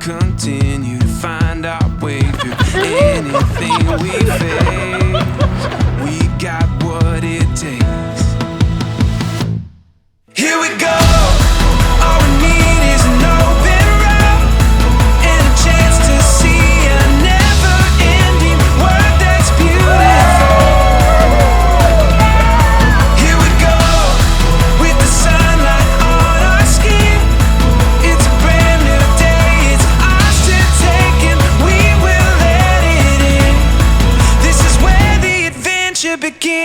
continue to find our way through anything we face. We got what it takes. Here we go. All we need is an open road and a chance to see a never-ending world that's beautiful. Here we go, with the sunlight on our skin. It's a brand new day, it's ours to take, and we will let it in. This is where the adventure begins.